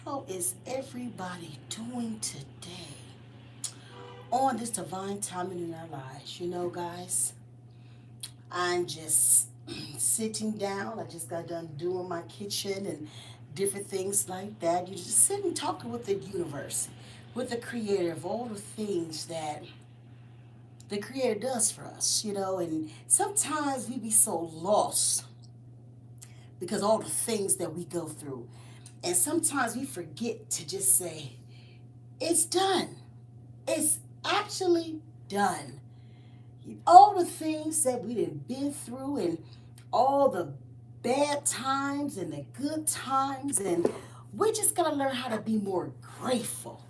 How is everybody doing today on this divine timing in our lives? Guys, I'm just sitting down. I just got done doing my kitchen and different things like that. You just sitting talking with the universe, with the creator of all the things that the creator does for us, and sometimes we be so lost because all the things that we go through. And sometimes we forget to just say, it's done. It's actually done. All the things that we done been through and all the bad times and the good times, and we just gotta learn how to be more grateful.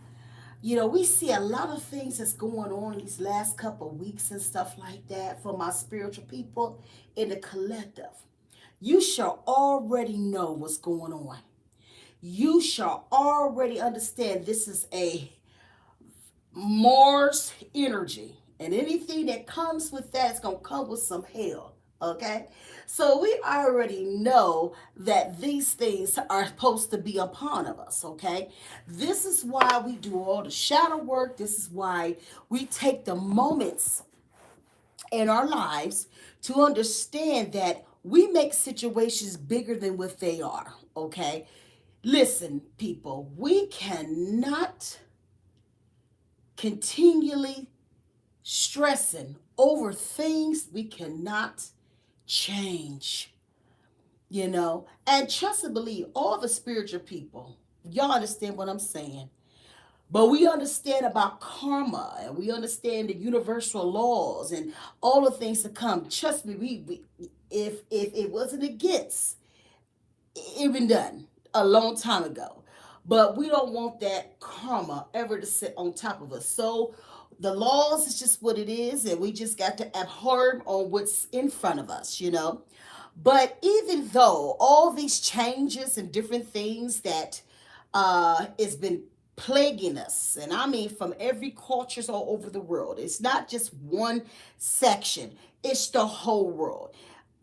We see a lot of things that's going on these last couple of weeks and stuff like that for my spiritual people in the collective. You shall already know what's going on. You shall already understand this is a Mars energy. And anything that comes with that is going to come with some hell. Okay? So we already know that these things are supposed to be upon of us. Okay? This is why we do all the shadow work. This is why we take the moments in our lives to understand that we make situations bigger than what they are. Okay? Listen, people, we cannot continually stressing over things we cannot change. And trust and believe all the spiritual people, y'all understand what I'm saying. But we understand about karma and we understand the universal laws and all the things to come. Trust me, we if it wasn't against, it been done a long time ago. But we don't want that karma ever to sit on top of us. So the laws is just what it is, and we just got to abhor on what's in front of us. But even though all these changes and different things that has been plaguing us, and I mean from every cultures all over the world, it's not just one section, it's the whole world.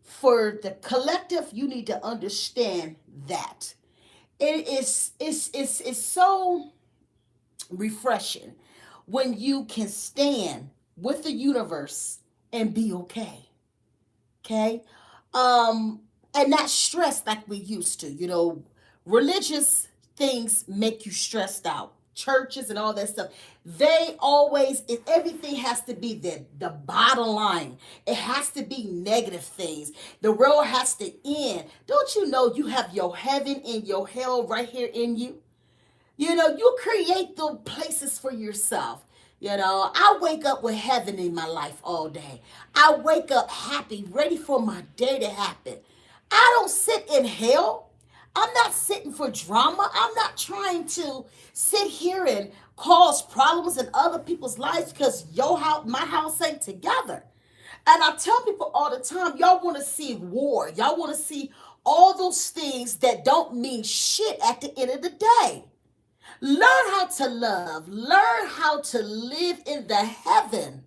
For the collective, you need to understand that it's so refreshing when you can stand with the universe and be okay. Okay? And not stressed like we used to. Religious things make you stressed out. Churches and all that stuff. They always, everything has to be the bottom line. It has to be negative things. The world has to end. Don't you know you have your heaven and your hell right here in you? You create the places for yourself. I wake up with heaven in my life all day. I wake up happy, ready for my day to happen. I don't sit in hell. I'm not sitting for drama. I'm not trying to sit here and cause problems in other people's lives because your house, my house ain't together. And I tell people all the time, y'all want to see war. Y'all want to see all those things that don't mean shit at the end of the day. Learn how to love. Learn how to live in the heaven.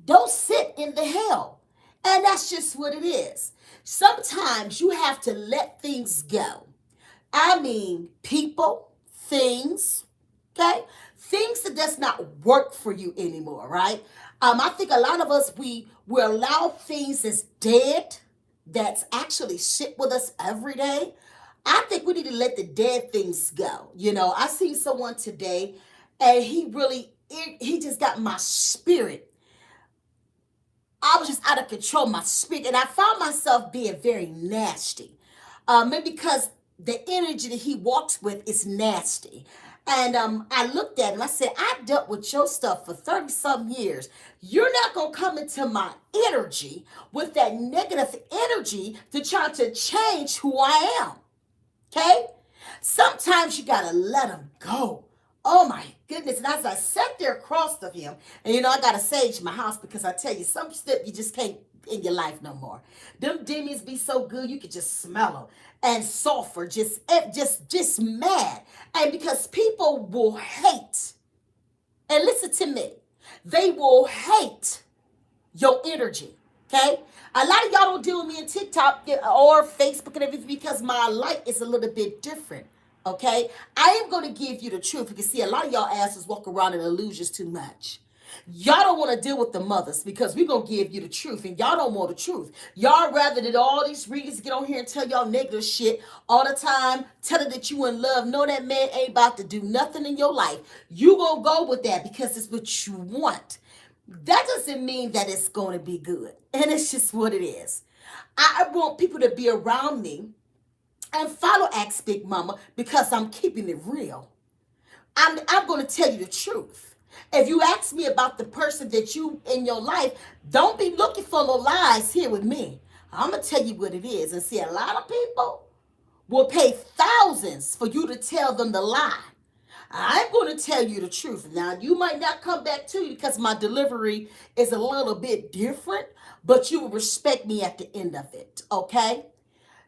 Don't sit in the hell. And that's just what it is. Sometimes you have to let things go. I mean, people, things, okay? Things that does not work for you anymore, right? I think a lot of us, we allow things that's dead, that's actually sit with us every day. I think we need to let the dead things go. I seen someone today, and he just got my spirit. I was just out of control, my spirit, and I found myself being very nasty. Maybe because the energy that he walks with is nasty. And I looked at him. I said, I dealt with your stuff for 30 some years. You're not going to come into my energy with that negative energy to try to change who I am. Okay? Sometimes you got to let them go. Oh my goodness. And as I sat there across of him, and I got to sage my house because I tell you, some stuff you just can't in your life no more. Them demons be so good you could just smell them. And sulfur, just mad. And because people will hate, and listen to me, they will hate your energy. Okay? A lot of y'all don't deal with me on TikTok or Facebook and everything because my light is a little bit different. Okay? I am going to give you the truth. You can see a lot of y'all asses walk around in illusions too much. Y'all don't want to deal with the mothers because we're going to give you the truth and y'all don't want the truth. Y'all rather than all these readers get on here and tell y'all negative shit all the time, telling that you in love. No, that man ain't about to do nothing in your life. You going to go with that because it's what you want. That doesn't mean that it's going to be good. And it's just what it is. I want people to be around me and follow Ask Big Mama because I'm keeping it real. I'm going to tell you the truth. If you ask me about the person that you in your life, don't be looking for no lies here with me. I'm going to tell you what it is. And see, a lot of people will pay thousands for you to tell them the lie. I'm going to tell you the truth. Now, you might not come back to you because my delivery is a little bit different, but you will respect me at the end of it, okay?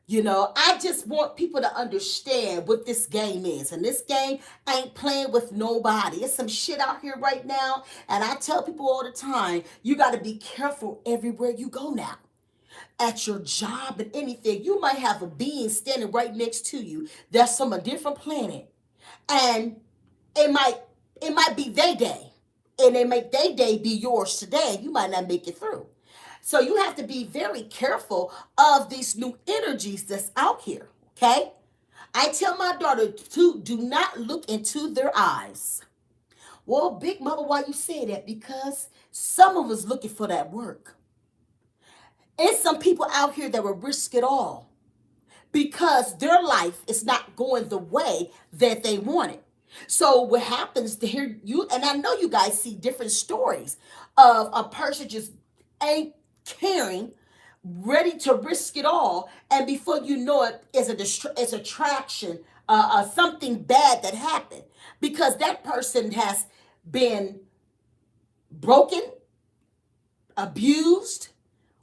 I just want people to understand what this game is. And this game ain't playing with nobody. It's some shit out here right now. And I tell people all the time, you got to be careful everywhere you go now. At your job and anything, you might have a being standing right next to you that's from a different planet. And it might it might be their day. And they make their day be yours today. You might not make it through. So you have to be very careful of these new energies that's out here, okay? I tell my daughter to do not look into their eyes. Well, Big Mama, why you say that? Because some of us looking for that work. And some people out here that will risk it all because their life is not going the way that they want it. So what happens to hear you, and I know you guys see different stories of a person just ain't caring, ready to risk it all, and before you know it, is a traction, something bad that happened because that person has been broken, abused,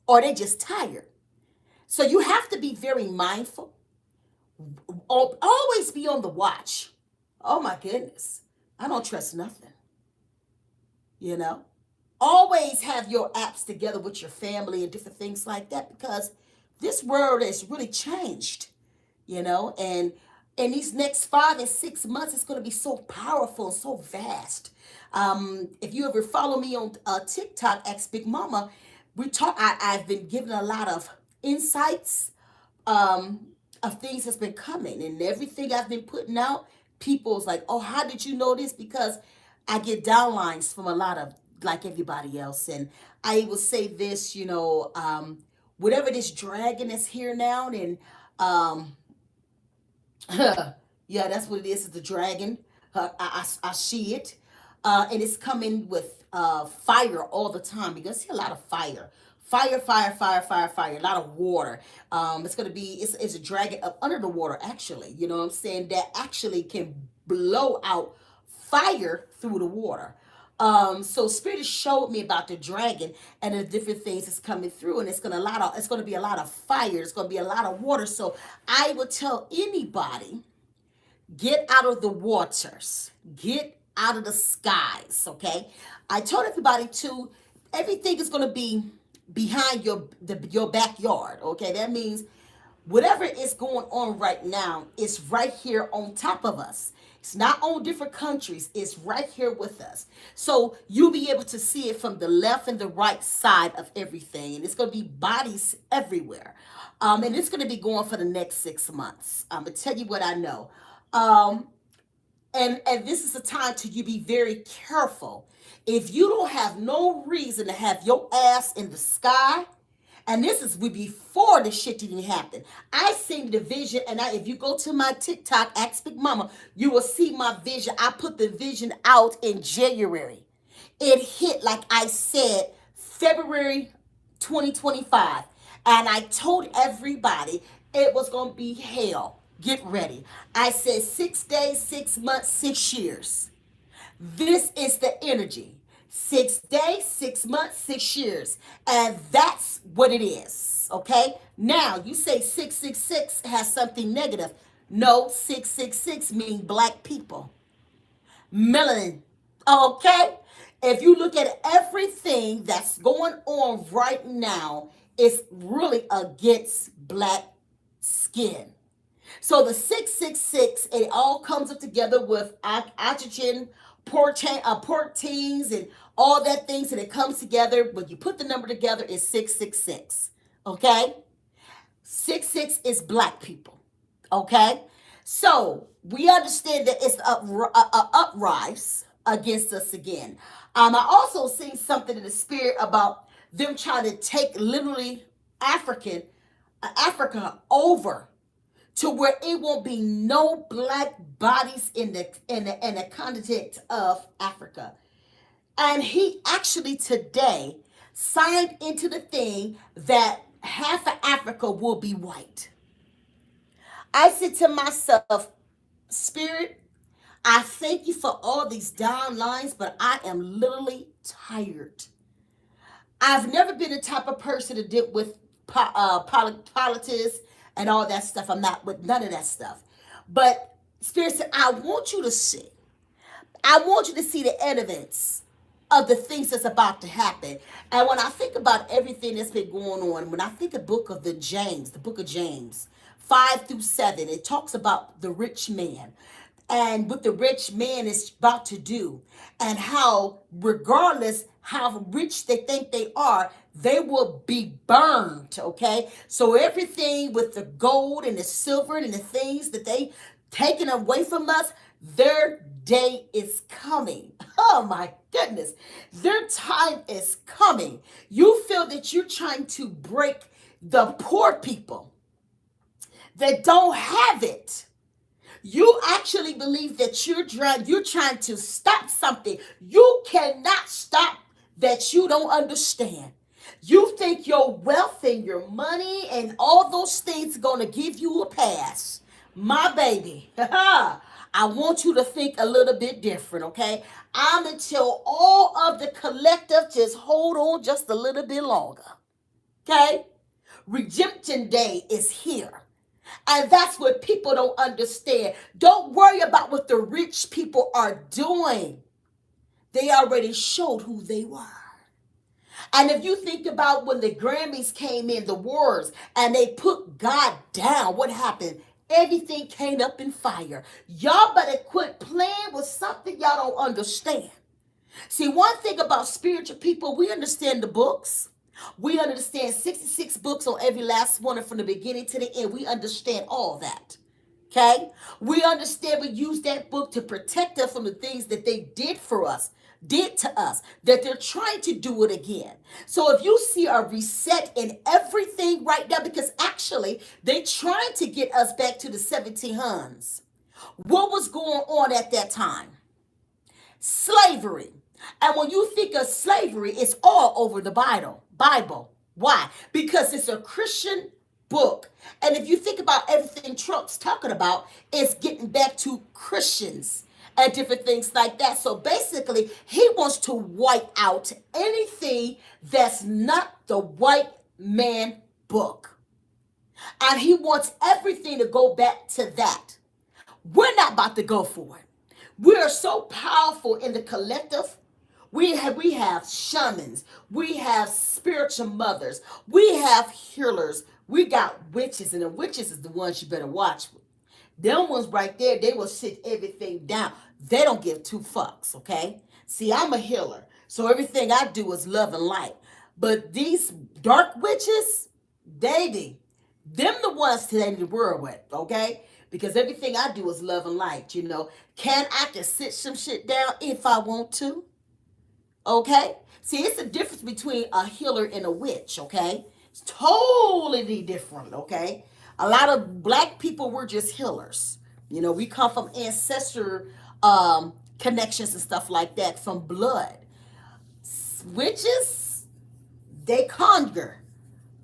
or they just tired. So you have to be very mindful. Always be on the watch. Oh my goodness. I don't trust nothing. You know? Always have your apps together with your family and different things like that because this world has really changed, and in these next 5 and 6 months, it's going to be so powerful and so vast. If you ever follow me on TikTok, ex Big Mama, I've been giving a lot of insights um, of things that's been coming and everything I've been putting out. People's like, oh, how did you know this? Because I get downlines from a lot of like everybody else, and I will say this, whatever this dragon is here now, and um, yeah, that's what it is. It's the dragon. I see it, and it's coming with fire all the time. You're gonna see a lot of fire. Fire, fire, fire, fire, fire. A lot of water. It's a dragon up under the water, actually. You know what I'm saying? That actually can blow out fire through the water. So Spirit showed me about the dragon and the different things that's coming through, and it's gonna be a lot of fire. It's gonna be a lot of water. So I would tell anybody, get out of the waters, get out of the skies. Okay, I told everybody too. Everything is gonna be behind your backyard. Okay, that means whatever is going on right now is right here on top of us. It's not on different countries. It's right here with us. So you'll be able to see it from the left and the right side of everything. And it's going to be bodies everywhere. And it's going to be going for the next 6 months. I'm going to tell you what I know. Um, and this is a time to you be very careful. If you don't have no reason to have your ass in the sky, and this is before the shit didn't happen. I seen the vision, and if you go to my TikTok, Ask Big Mama, you will see my vision. I put the vision out in January. It hit, like I said, February 2025. And I told everybody it was going to be hell. Get ready. I said 6 days, 6 months, 6 years. This is the energy. 6 days, 6 months, 6 years. And that's what it is. Okay? Now, you say 666 has something negative. No, 666 means black people. Melanin. Okay? If you look at everything that's going on right now, it's really against black skin. So the 666, it all comes up together with oxygen, proteins, and all that things, and it comes together. When you put the number together, it's 666. Okay? 6 6 is black people. Okay? So we understand that it's a uprise against us again. I also seen something in the spirit about them trying to take literally Africa over to where it won't be no black bodies in the continent of Africa. And he actually today signed into the thing that half of Africa will be white. I said to myself, Spirit, I thank you for all these down lines, but I am literally tired. I've never been the type of person to deal with politics and all that stuff. I'm not with none of that stuff. But Spirit said, I want you to see. I want you to see the evidence of the things that's about to happen. And when I think about everything that's been going on, when I think of the book of James, 5 through 7, it talks about the rich man and what the rich man is about to do, and how regardless how rich they think they are, they will be burned. Okay, so everything with the gold and the silver and the things that they taken away from us, their day is coming. Oh my goodness, their time is coming. You feel that you're trying to break the poor people that don't have it. You actually believe that you're trying to stop something. You cannot stop that you don't understand. You think your wealth and your money and all those things are going to give you a pass. My baby, I want you to think a little bit different, okay? I'm going to tell all of the collective, just hold on just a little bit longer, okay? Redemption Day is here. And that's what people don't understand. Don't worry about what the rich people are doing. They already showed who they were. And if you think about when the Grammys came in, the wars, and they put God down, what happened? Everything came up in fire. Y'all better quit playing with something y'all don't understand. See, one thing about spiritual people, we understand the books. We understand 66 books on every last one, and from the beginning to the end. We understand all that. Okay? We understand we use that book to protect us from the things that they did to us, that they're trying to do it again. So if you see a reset in everything right now, because actually they trying to get us back to the 1700s. What was going on at that time? Slavery. And when you think of slavery, it's all over the Bible. Why? Because it's a Christian book. And if you think about everything Trump's talking about, it's getting back to Christians and different things like that. So basically, he wants to wipe out anything that's not the white man book. And he wants everything to go back to that. We're not about to go for it. We are so powerful in the collective. We have shamans. We have spiritual mothers. We have healers. We got witches, and the witches is the ones you better watch. Them ones right there, they will sit everything down. They don't give two fucks, okay? See, I'm a healer, so everything I do is love and light. But these dark witches, baby, them the ones to end the world with, okay? Because everything I do is love and light, you know. I can sit some shit down if I want to, okay? See, it's a difference between a healer and a witch, okay? It's totally different, okay? A lot of black people were just healers. You know, we come from ancestor connections and stuff like that, from blood. Witches, they conjure,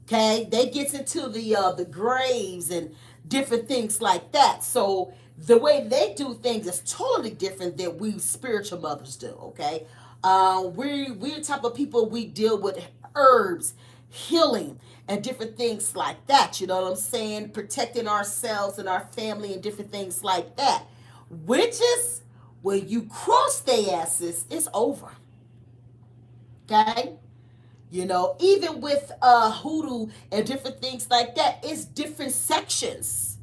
okay? They get into the graves and different things like that. So the way they do things is totally different than we spiritual mothers do, okay? We're the type of people, we deal with herbs, healing, and different things like that. You know what I'm saying? Protecting ourselves and our family and different things like that. Witches, when you cross their asses, it's over. Okay? You know, even with hoodoo and different things like that, it's different sections.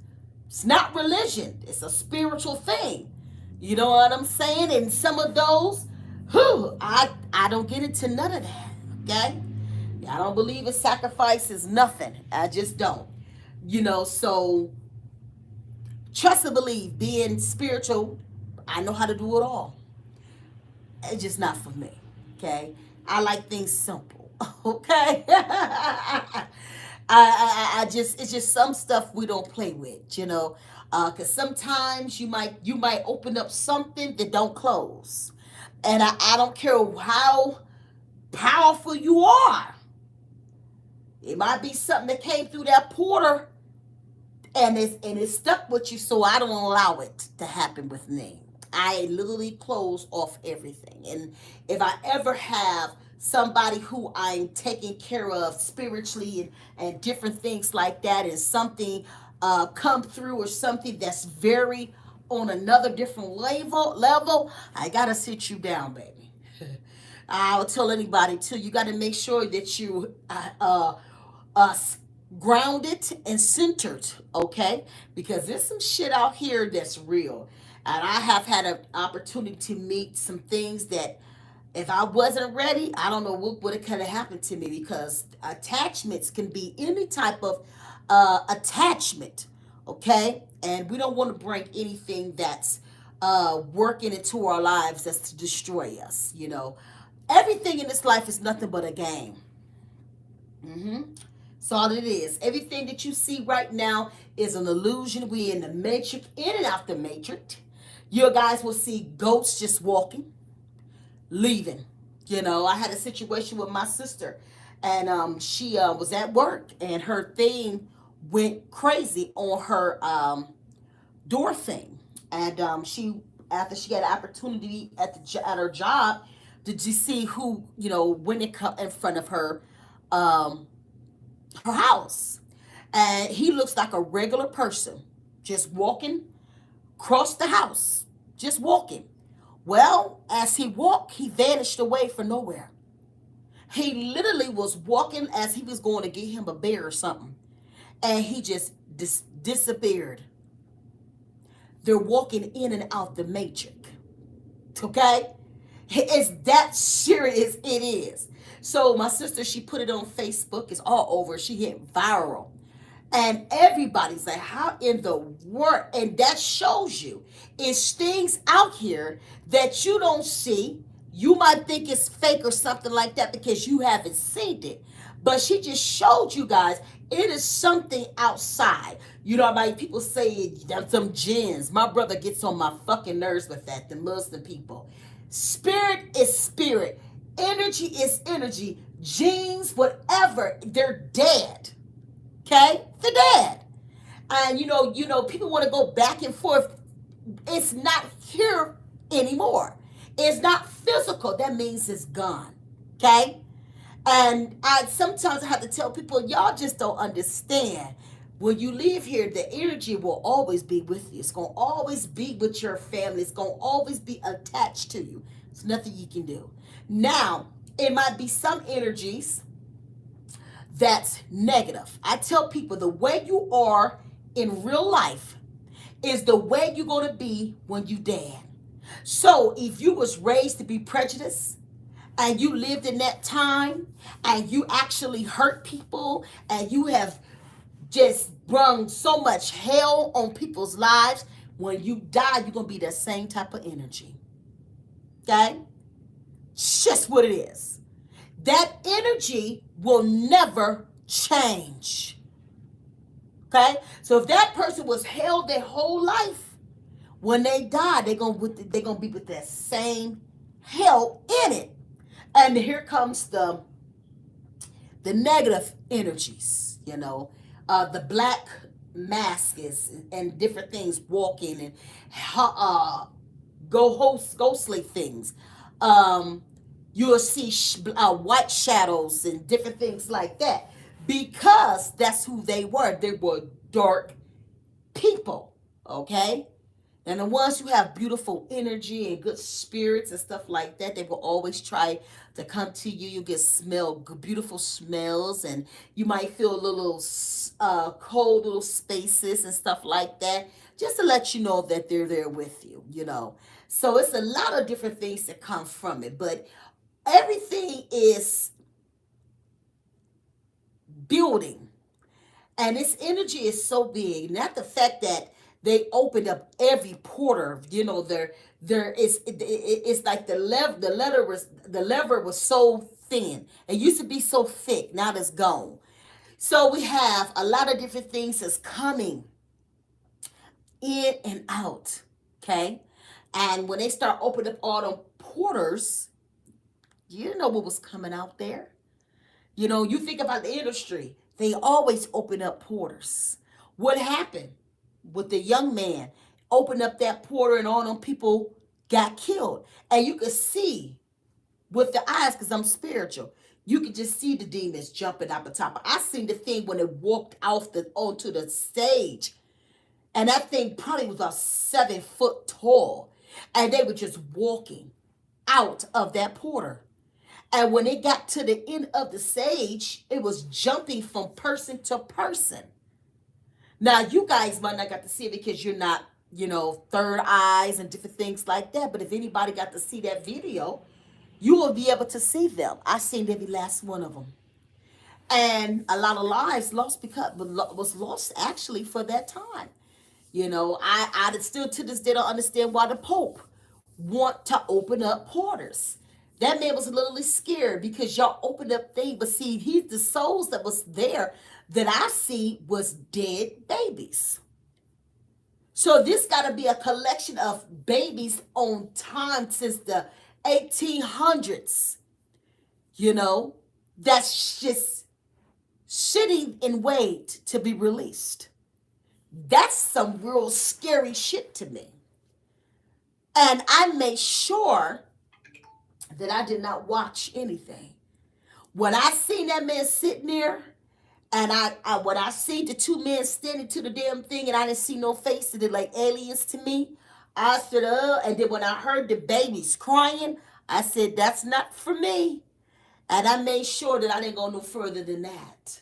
It's not religion. It's a spiritual thing. You know what I'm saying? And some of those, I don't get into none of that. Okay? I don't believe in sacrifices, nothing. I just don't. So trust and believe, being spiritual, I know how to do it all. It's just not for me. Okay? I like things simple. Okay? I just, it's just some stuff we don't play with, because sometimes you might open up something that don't close, and I don't care how powerful you are. It might be something that came through that porter, and it's stuck with you, so I don't allow it to happen with me. I literally close off everything. And if I ever have somebody who I'm taking care of spiritually, and different things like that, and something come through, or something that's very on another different level, I gotta sit you down, baby. I'll tell anybody too. You got to make sure that you uh, grounded and centered, okay? Because there's some shit out here that's real, and I have had an opportunity to meet some things that, if I wasn't ready, I don't know what would have kind of happened to me, because attachments can be any type of attachment, okay? And we don't want to bring anything that's working into our lives that's to destroy us. Everything in this life is nothing but a game. Mm-hmm. That's all it is. Everything that you see right now is an illusion. We in the matrix, in and out the matrix. You guys will see ghosts just walking, leaving. I had a situation with my sister, and she was at work, and her thing went crazy on her door thing, and she, after she got an opportunity at her job, did you see who went in front of um, her house, and he looks like a regular person, just walking across the house, just walking. Well, as he walked, he vanished away for nowhere. He literally was walking as he was going to get him a bear or something, and he just disappeared. They're walking in and out the matrix. Okay? It's that serious it is. So my sister, she put it on Facebook. It's all over. She hit viral. And everybody's like, how in the world? And that shows you it's things out here that you don't see. You might think it's fake or something like that because you haven't seen it. But she just showed you guys it is something outside. Like people say some jinns. My brother gets on my fucking nerves with that, the Muslim people. Spirit is spirit. Energy is energy. Genes, whatever, they're dead. Okay? They're dead. And people want to go back and forth. It's not here anymore. It's not physical. That means it's gone. Okay? And I sometimes have to tell people, y'all just don't understand. When you leave here, the energy will always be with you. It's going to always be with your family. It's going to always be attached to you. There's nothing you can do. Now, it might be some energies that's negative. I tell people the way you are in real life is the way you're going to be when you dead. So if you was raised to be prejudiced, and you lived in that time, and you actually hurt people, and you have just brung so much hell on people's lives, when you die, you're going to be that same type of energy. Okay? It's just what it is. That energy will never change. Okay? So if that person was held their whole life, when they die, they're gonna be with that same hell in it. And here comes the negative energies, the black mask is, and different things walking, and ghostly things. You'll see white shadows and different things like that, because that's who they were. They were dark people, okay? And the ones who have beautiful energy and good spirits and stuff like that, they will always try to come to you. You get beautiful smells, and you might feel a little cold little spaces and stuff like that, just to let you know that they're there with you, you know. So it's a lot of different things that come from it, but everything is building. And this energy is so big. Not the fact that they opened up every porter. You know, there is it's like the lever was so thin. It used to be so thick. Now it's gone. So we have a lot of different things that's coming in and out. Okay, and when they start opening up all them porters, you didn't know what was coming out there. You know, you think about the industry, they always open up porters. What happened with the young man? Opened up that porter and all them people got killed. And you could see with the eyes, because I'm spiritual, you could just see the demons jumping out the top. I seen the thing when it walked off the onto the stage. And that thing probably was about 7 foot tall. And they were just walking out of that porter. And when it got to the end of the stage, it was jumping from person to person. Now, you guys might not got to see it because you're not, you know, third eyes and different things like that. But if anybody got to see that video, you will be able to see them. I seen every last one of them. And a lot of lives lost because was lost actually for that time. You know, I still to this day don't understand why the Pope want to open up porters. That man was literally scared because y'all opened up things, but see, the souls that was there that I see was dead babies. So this got to be a collection of babies on time since the 1800s. You know, that's just sitting in wait to be released. That's some real scary shit to me. And I made sure that I did not watch anything. When I seen that man sitting there, and when I seen the two men standing to the damn thing, and I didn't see no face, they like aliens to me. I stood up, and then when I heard the babies crying, I said, "That's not for me." And I made sure that I didn't go no further than that.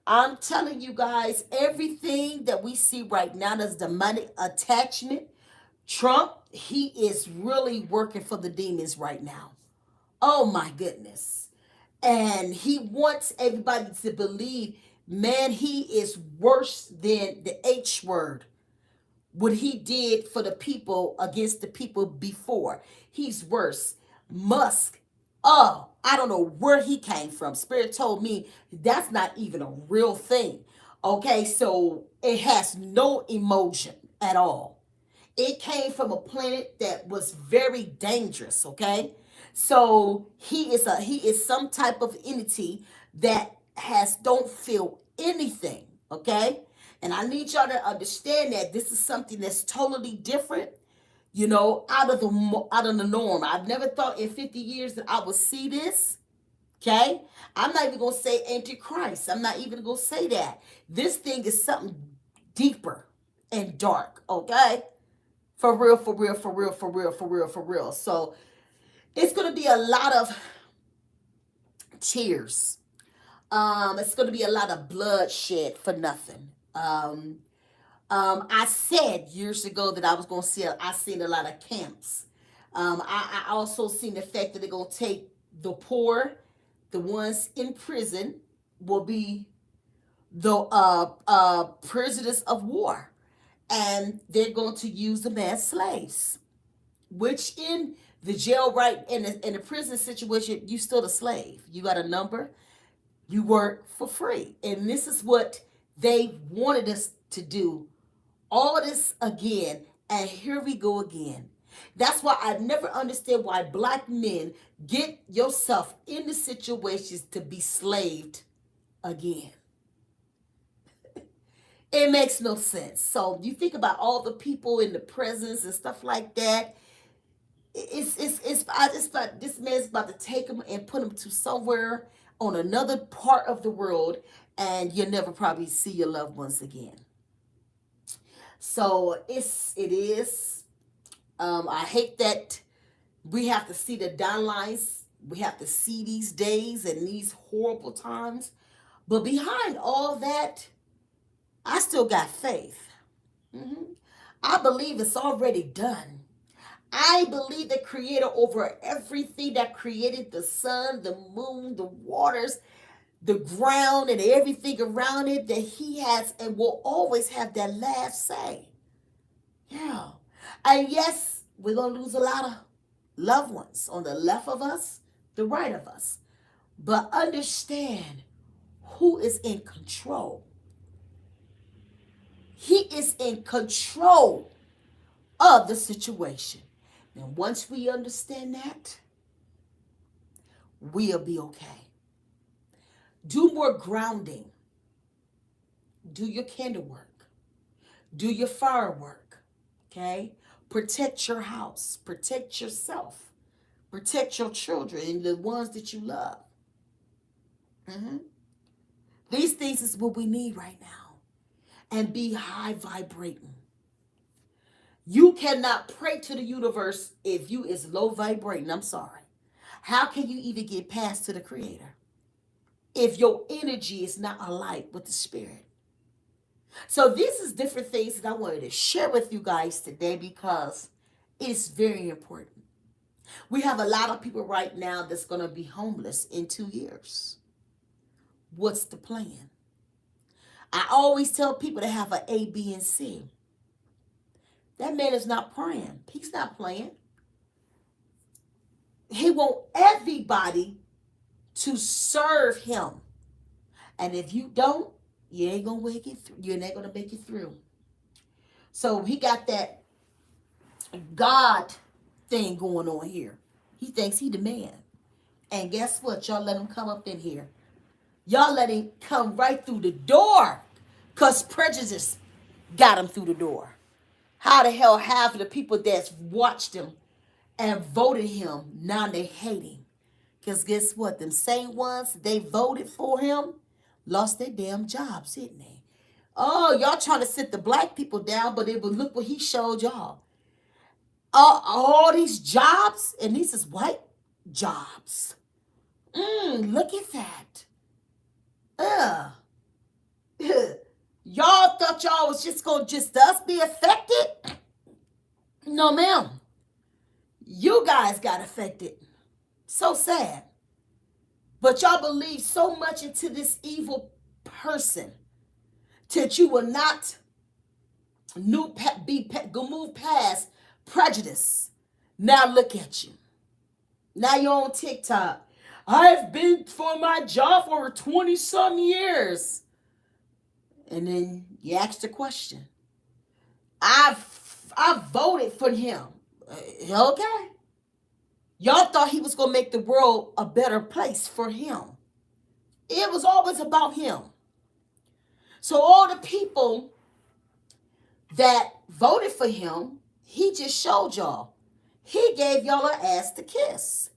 I'm telling you guys, everything that we see right now is demonic attachment. Trump, he is really working for the demons right now. Oh my goodness. And he wants everybody to believe, man, he is worse than the H word. What he did for the people against the people before. He's worse. Musk, oh, I don't know where he came from. Spirit told me that's not even a real thing. Okay, so it has no emotion at all. It came from a planet that was very dangerous, okay? So he is some type of entity that has don't feel anything, okay? And I need y'all to understand that this is something that's totally different, you know, out of the norm. I've never thought in 50 years that I would see this. Okay? I'm not even going to say antichrist. I'm not even going to say that. This thing is something deeper and dark. Okay? For real, for real, for real, for real, for real, for real. So it's going to be a lot of tears. It's going to be a lot of bloodshed for nothing. I said years ago that I was going to see. I seen a lot of camps. I also seen the fact that they're going to take the poor, the ones in prison, will be the prisoners of war, and they're going to use them as slaves. Which in the jail, right, in the prison situation, you still a slave. You got a number. You work for free, and this is what they wanted us to do. All this again, and here we go again. That's why I never understand why black men get yourself into situations to be slaved again. It makes no sense. So you think about all the people in the prisons and stuff like that. I just thought this man's about to take them and put them to somewhere on another part of the world, and you'll never probably see your loved ones again. So it is. I hate that we have to see the downlines. We have to see these days and these horrible times. But behind all that, I still got faith. Mhm. I believe it's already done. I believe the creator over everything that created the sun, the moon, the waters, the ground, and everything around it, that he has and will always have that last say. Yeah. And yes, we're going to lose a lot of loved ones on the left of us, the right of us. But understand who is in control. He is in control of the situation. And once we understand that, we'll be okay. Do more grounding. Do your candle work. Do your firework. Okay? Protect your house. Protect yourself. Protect your children and the ones that you love. Mm-hmm. These things is what we need right now. And be high vibrating. You cannot pray to the universe if you is low vibrating. I'm sorry. How can you even get past to the creator if your energy is not aligned with the spirit? So this is different things that I wanted to share with you guys today because it's very important. We have a lot of people right now that's going to be homeless in 2 years. What's the plan? I always tell people to have an A, B, and C. That man is not praying. He's not playing. He wants everybody to serve him. And if you don't, you ain't gonna make it through. You're not gonna make it through. So he got that God thing going on here. He thinks he the man. And guess what? Y'all let him come up in here. Y'all let him come right through the door. Because prejudice got him through the door. How the hell have the people that's watched him and voted him, now they hate him? Because guess what? Them same ones, they voted for him, lost their damn jobs, didn't they? Oh, y'all trying to sit the black people down, but look what he showed y'all. All these jobs, and these is white jobs. Look at that. Y'all thought y'all was just gonna just us be affected? No, ma'am. You guys got affected. So sad. But y'all believe so much into this evil person that you will not move past prejudice. Now look at you. Now you're on TikTok. I've been for my job for 20 some years. And then you ask the question. I voted for him. Okay. Y'all thought he was going to make the world a better place for him. It was always about him. So all the people that voted for him, he just showed y'all. He gave y'all an ass to kiss.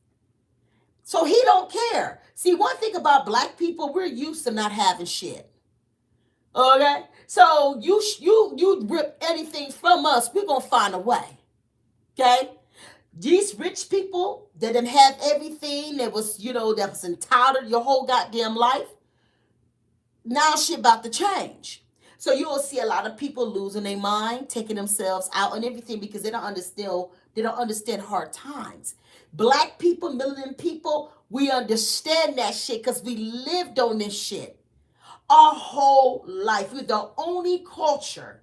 So he don't care. See, one thing about black people, we're used to not having shit. Okay? So you rip anything from us, we're going to find a way. Okay? These rich people that didn't have everything, that was entitled your whole goddamn life, now shit about to change. So you'll see a lot of people losing their mind, taking themselves out and everything because they don't understand hard times. Black people, million people, we understand that shit because we lived on this shit our whole life. We're the only culture.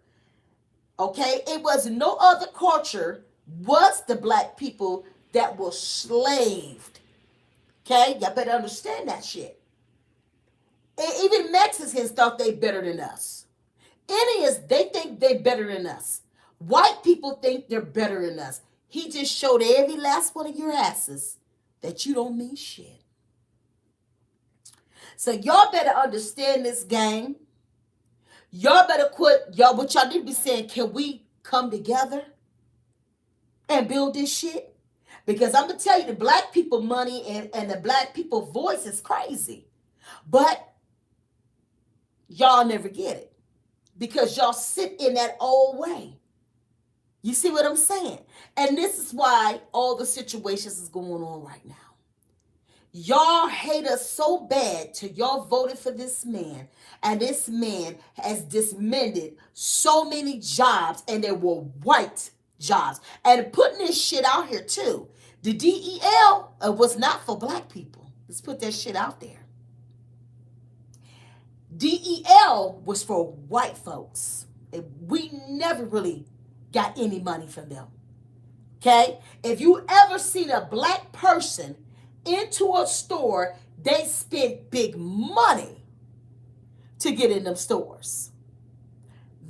Okay? It was no other culture was the black people that were slaved. Okay? Y'all better understand that shit. Even Mexicans thought they better than us. Indians, they think they better than us. White people think they're better than us. He just showed every last one of your asses that you don't mean shit. So y'all better understand this game. Y'all better quit. What y'all need to be saying, can we come together and build this shit? Because I'm going to tell you, the black people money and the black people voice is crazy. But y'all never get it. because y'all sit in that old way. You see what I'm saying? And this is why all the situations is going on right now. Y'all hate us so bad till y'all voted for this man, and this man has dismembered so many jobs, and they were white jobs. And putting this shit out here too. The DEL was not for black people. Let's put that shit out there. DEL was for white folks. We never really got any money from them. Okay? If you ever seen a black person into a store, they spent big money to get in them stores.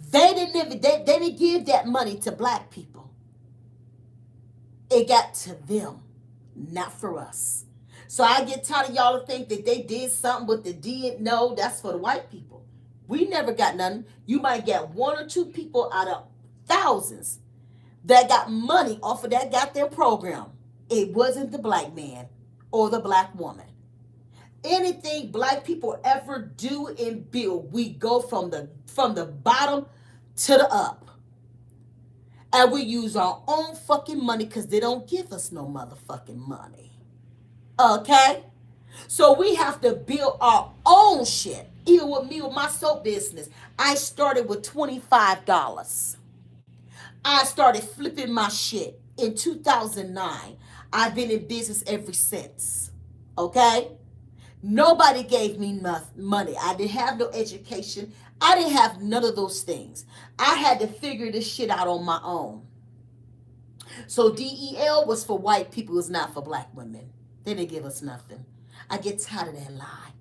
They didn't give that money to black people. It got to them, not for us. So I get tired of y'all to think that they did something, but they didn't. No, that's for the white people. We never got nothing. You might get one or two people out of thousands that got money off of that goddamn program. It wasn't the black man or the black woman. Anything black people ever do and build, we go from the bottom to the up. And we use our own fucking money because they don't give us no motherfucking money. Okay? So we have to build our own shit. Even with me, with my soap business, I started with $25. I started flipping my shit in 2009. I've been in business ever since. Okay? Nobody gave me money. I didn't have no education. I didn't have none of those things. I had to figure this shit out on my own. So DEL was for white people, it was not for black women. They didn't give us nothing. I get tired of that lie.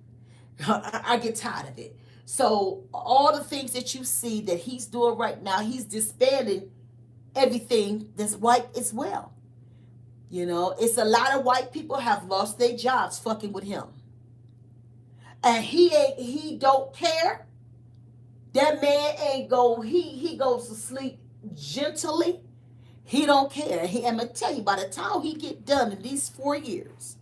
I get tired of it. So all the things that you see that he's doing right now, he's disbanding everything that's white as well. You know, it's a lot of white people have lost their jobs fucking with him. And he don't care. That man ain't go, he goes to sleep gently. He don't care. I'm gonna tell you, by the time he get done in these 4 years,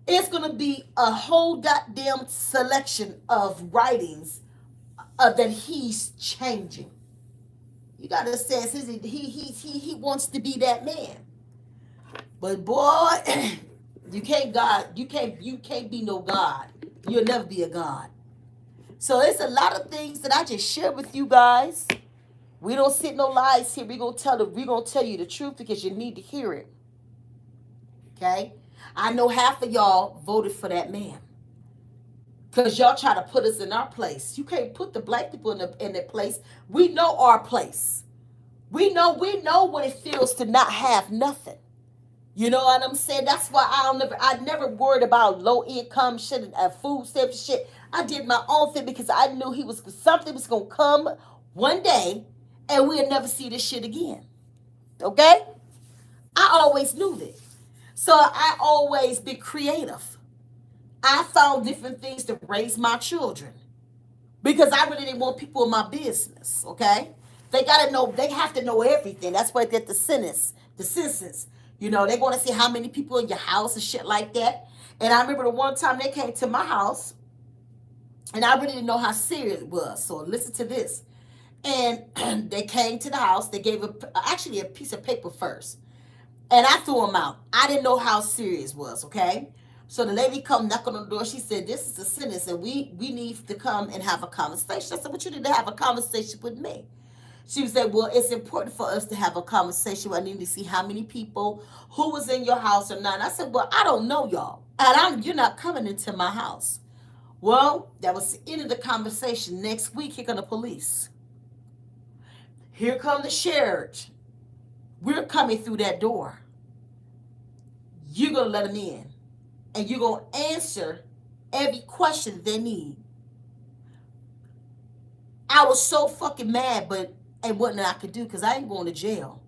it's gonna be a whole goddamn selection of writings that he's changing. You gotta say he wants to be that man. But boy, you can't be no God. You'll never be a God. So it's a lot of things that I just share with you guys. We don't sit no lies here. We're gonna tell you the truth because you need to hear it. Okay? I know half of y'all voted for that man. Because y'all try to put us in our place. You can't put the black people in their place. We know our place. We know what it feels to not have nothing. You know what I'm saying? That's why I never worried about low income shit and food stamp shit. I did my own thing because I knew something was gonna come one day and we'll never see this shit again. Okay? I always knew that. So I always been creative. I found different things to raise my children. Because I really didn't want people in my business. Okay? They have to know everything. That's why they get the census. You know, they want to see how many people in your house and shit like that. And I remember the one time they came to my house, and I really didn't know how serious it was. So listen to this. And they came to the house. They gave actually a piece of paper first. And I threw them out. I didn't know how serious it was, okay? So the lady come knock on the door. She said, this is a sentence, and we need to come and have a conversation. I said, but you need to have a conversation with me. She said, well, it's important for us to have a conversation. I need to see how many people, who was in your house or not. And I said, well, I don't know y'all. And you're not coming into my house. Well, that was the end of the conversation. Next week, here come the police. Here come the sheriff. We're coming through that door. You're going to let them in. And you're going to answer every question they need. I was so fucking mad, but it wasn't I could do because I ain't going to jail.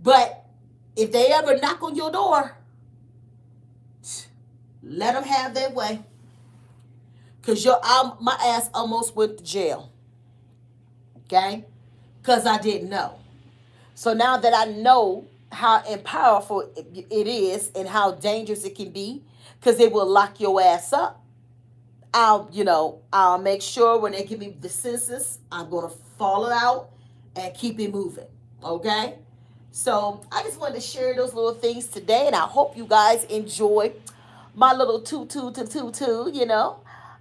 But if they ever knock on your door, let them have their way. Because my ass almost went to jail. Okay? Because I didn't know. So now that I know how powerful it is and how dangerous it can be, because it will lock your ass up, I'll make sure when they give me the census, I'm gonna follow it out and keep it moving. Okay. So I just wanted to share those little things today, and I hope you guys enjoy my little two. We're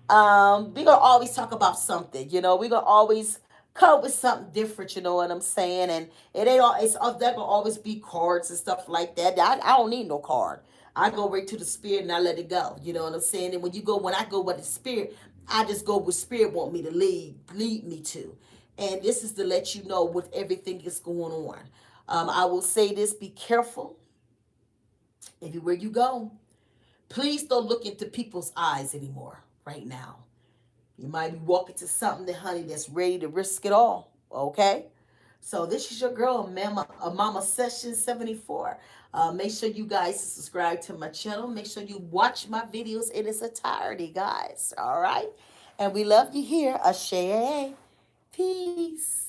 gonna always talk about something. We're gonna always come up with something different. You know what I'm saying? And it ain't all. It's that gonna always be cards and stuff like that. I don't need no card. I go right to the spirit and I let it go. You know what I'm saying? And when I go with the spirit, I just go with spirit want me to lead me to. And this is to let you know what everything is going on. I will say this: be careful everywhere you go. Please don't look into people's eyes anymore right now. You might be walking to something that, honey, that's ready to risk it all. Okay? So this is your girl, Mama Session 74. Make sure you guys subscribe to my channel. Make sure you watch my videos in its entirety, guys. All right? And we love you here. Ashe. Peace.